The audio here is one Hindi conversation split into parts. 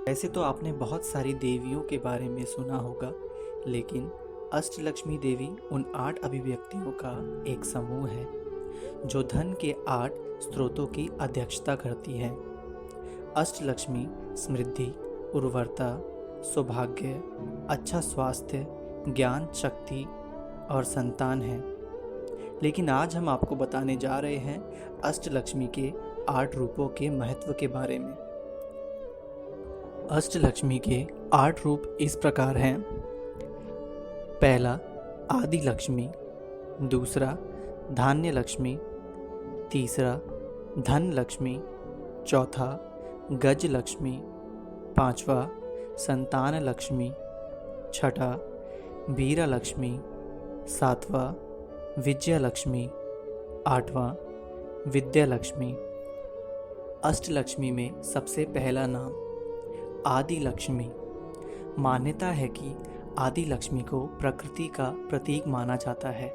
वैसे तो आपने बहुत सारी देवियों के बारे में सुना होगा, लेकिन अष्टलक्ष्मी देवी उन 8 अभिव्यक्तियों का एक समूह है जो धन के 8 स्रोतों की अध्यक्षता करती है। अष्टलक्ष्मी समृद्धि, उर्वरता, सौभाग्य, अच्छा स्वास्थ्य, ज्ञान, शक्ति और संतान है। लेकिन आज हम आपको बताने जा रहे हैं अष्टलक्ष्मी के 8 रूपों के महत्व के बारे में। अष्टलक्ष्मी के 8 रूप इस प्रकार हैं। पहला आदि लक्ष्मी, दूसरा धान्य लक्ष्मी, तीसरा धन लक्ष्मी, चौथा गज लक्ष्मी, पांचवा संतान लक्ष्मी, छठा वीरा लक्ष्मी, सातवां विजय लक्ष्मी, आठवां विद्या लक्ष्मी। अष्टलक्ष्मी में सबसे पहला नाम आदि लक्ष्मी। मान्यता है कि आदि लक्ष्मी को प्रकृति का प्रतीक माना जाता है।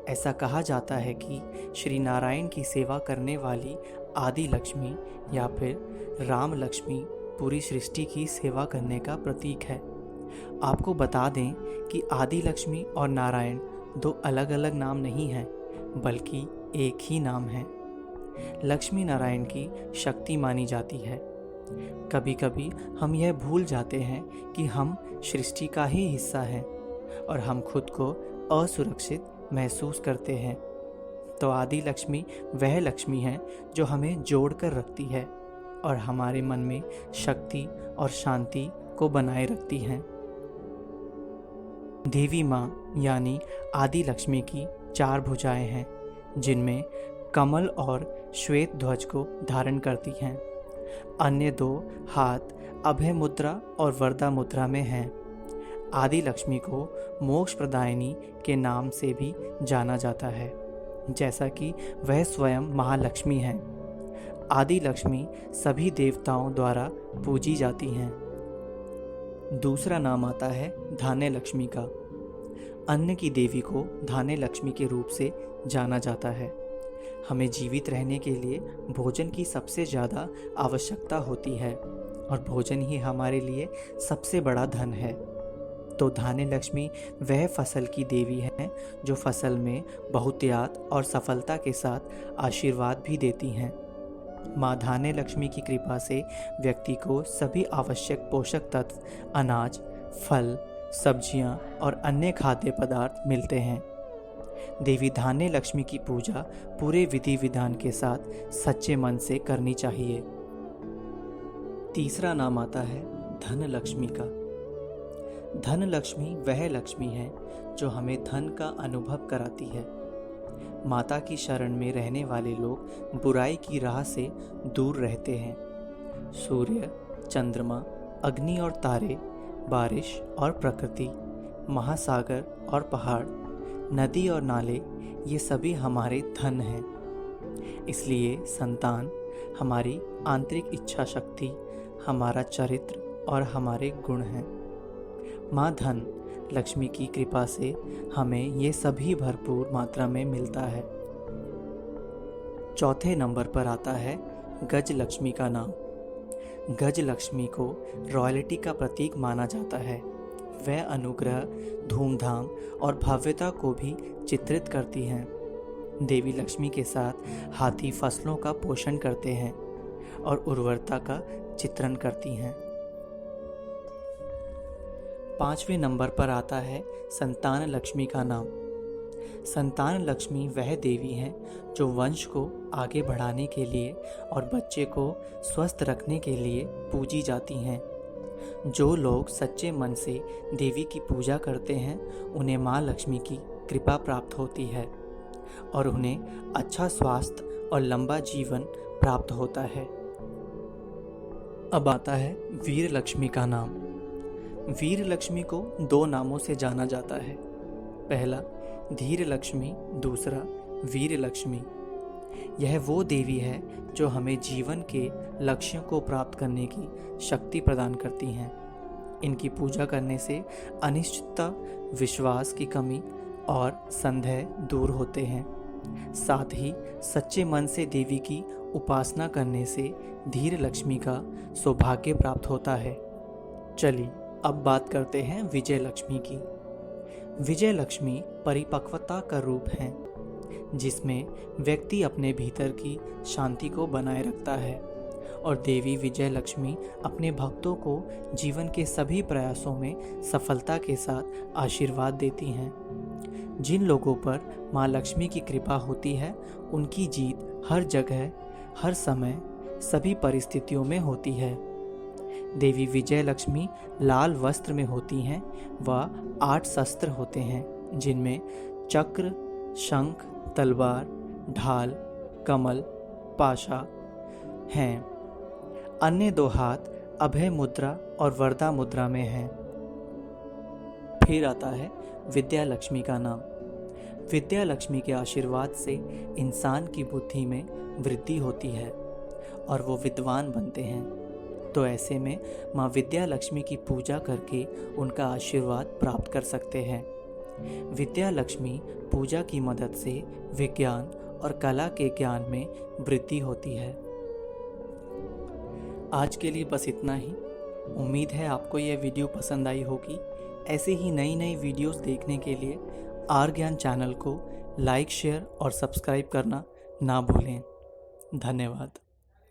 ऐसा कहा जाता है कि श्री नारायण की सेवा करने वाली आदि लक्ष्मी या फिर राम लक्ष्मी पूरी सृष्टि की सेवा करने का प्रतीक है। आपको बता दें कि आदि लक्ष्मी और नारायण 2 अलग अलग नाम नहीं हैं, बल्कि एक ही नाम है। लक्ष्मी नारायण की शक्ति मानी जाती है। कभी कभी हम यह भूल जाते हैं कि हम सृष्टि का ही हिस्सा हैं और हम खुद को असुरक्षित महसूस करते हैं। तो आदि लक्ष्मी वह लक्ष्मी है जो हमें जोड़ कर रखती है और हमारे मन में शक्ति और शांति को बनाए रखती हैं। देवी माँ यानी आदि लक्ष्मी की 4 भुजाएं हैं, जिनमें कमल और श्वेत ध्वज को धारण करती हैं। अन्य 2 हाथ अभय मुद्रा और वरदा मुद्रा में हैं। आदि लक्ष्मी को मोक्ष प्रदायिनी के नाम से भी जाना जाता है, जैसा कि वह स्वयं महालक्ष्मी हैं। आदि लक्ष्मी सभी देवताओं द्वारा पूजी जाती हैं। दूसरा नाम आता है धान्य लक्ष्मी का। अन्न की देवी को धान्य लक्ष्मी के रूप से जाना जाता है। हमें जीवित रहने के लिए भोजन की सबसे ज़्यादा आवश्यकता होती है और भोजन ही हमारे लिए सबसे बड़ा धन है। तो धान्य लक्ष्मी वह फसल की देवी है जो फसल में बहुतायत और सफलता के साथ आशीर्वाद भी देती हैं। माँ धान्य लक्ष्मी की कृपा से व्यक्ति को सभी आवश्यक पोषक तत्व, अनाज, फल, सब्जियाँ और अन्य खाद्य पदार्थ मिलते हैं। देवी धान्य लक्ष्मी की पूजा पूरे विधि विधान के साथ सच्चे मन से करनी चाहिए। तीसरा नाम आता है धन लक्ष्मी का। धन लक्ष्मी वह लक्ष्मी है जो हमें धन का अनुभव कराती है। माता की शरण में रहने वाले लोग बुराई की राह से दूर रहते हैं। सूर्य, चंद्रमा, अग्नि और तारे, बारिश और प्रकृति, महासागर और पहाड़, नदी और नाले, ये सभी हमारे धन हैं। इसलिए संतान हमारी आंतरिक इच्छा शक्ति, हमारा चरित्र और हमारे गुण हैं। माँ धन लक्ष्मी की कृपा से हमें ये सभी भरपूर मात्रा में मिलता है। चौथे नंबर पर आता है गज लक्ष्मी का नाम। गज लक्ष्मी को रॉयल्टी का प्रतीक माना जाता है। वह अनुग्रह, धूमधाम और भव्यता को भी चित्रित करती हैं। देवी लक्ष्मी के साथ हाथी फसलों का पोषण करते हैं और उर्वरता का चित्रण करती हैं। 5वें नंबर पर आता है संतान लक्ष्मी का नाम। संतान लक्ष्मी वह देवी हैं जो वंश को आगे बढ़ाने के लिए और बच्चे को स्वस्थ रखने के लिए पूजी जाती हैं। जो लोग सच्चे मन से देवी की पूजा करते हैं, उन्हें माँ लक्ष्मी की कृपा प्राप्त होती है और उन्हें अच्छा स्वास्थ्य और लंबा जीवन प्राप्त होता है। अब आता है वीर लक्ष्मी का नाम। वीर लक्ष्मी को 2 नामों से जाना जाता है। पहला धीर लक्ष्मी, दूसरा वीर लक्ष्मी। यह वो देवी है जो हमें जीवन के लक्ष्यों को प्राप्त करने की शक्ति प्रदान करती हैं। इनकी पूजा करने से अनिश्चितता, विश्वास की कमी और संदेह दूर होते हैं। साथ ही सच्चे मन से देवी की उपासना करने से धीर लक्ष्मी का सौभाग्य प्राप्त होता है चलिए अब बात करते हैं विजय लक्ष्मी की। विजय लक्ष्मी परिपक्वता का रूप है जिसमें व्यक्ति अपने भीतर की शांति को बनाए रखता है और देवी विजय लक्ष्मी अपने भक्तों को जीवन के सभी प्रयासों में सफलता के साथ आशीर्वाद देती हैं। जिन लोगों पर माँ लक्ष्मी की कृपा होती है उनकी जीत हर जगह, हर समय, सभी परिस्थितियों में होती है। देवी विजय लक्ष्मी लाल वस्त्र में होती हैं व 8 शस्त्र होते हैं जिनमें चक्र, शंख, तलवार, ढाल, कमल, पाशा हैं। अन्य 2 हाथ अभय मुद्रा और वरदा मुद्रा में हैं। फिर आता है विद्या लक्ष्मी का नाम। विद्या लक्ष्मी के आशीर्वाद से इंसान की बुद्धि में वृद्धि होती है और वो विद्वान बनते हैं। तो ऐसे में माँ विद्या लक्ष्मी की पूजा करके उनका आशीर्वाद प्राप्त कर सकते हैं। विद्या लक्ष्मी पूजा की मदद से विज्ञान और कला के ज्ञान में वृद्धि होती है। आज के लिए बस इतना ही। उम्मीद है आपको यह वीडियो पसंद आई होगी। ऐसे ही नई नई वीडियोस देखने के लिए आर ज्ञान चैनल को लाइक, शेयर और सब्सक्राइब करना ना भूलें। धन्यवाद।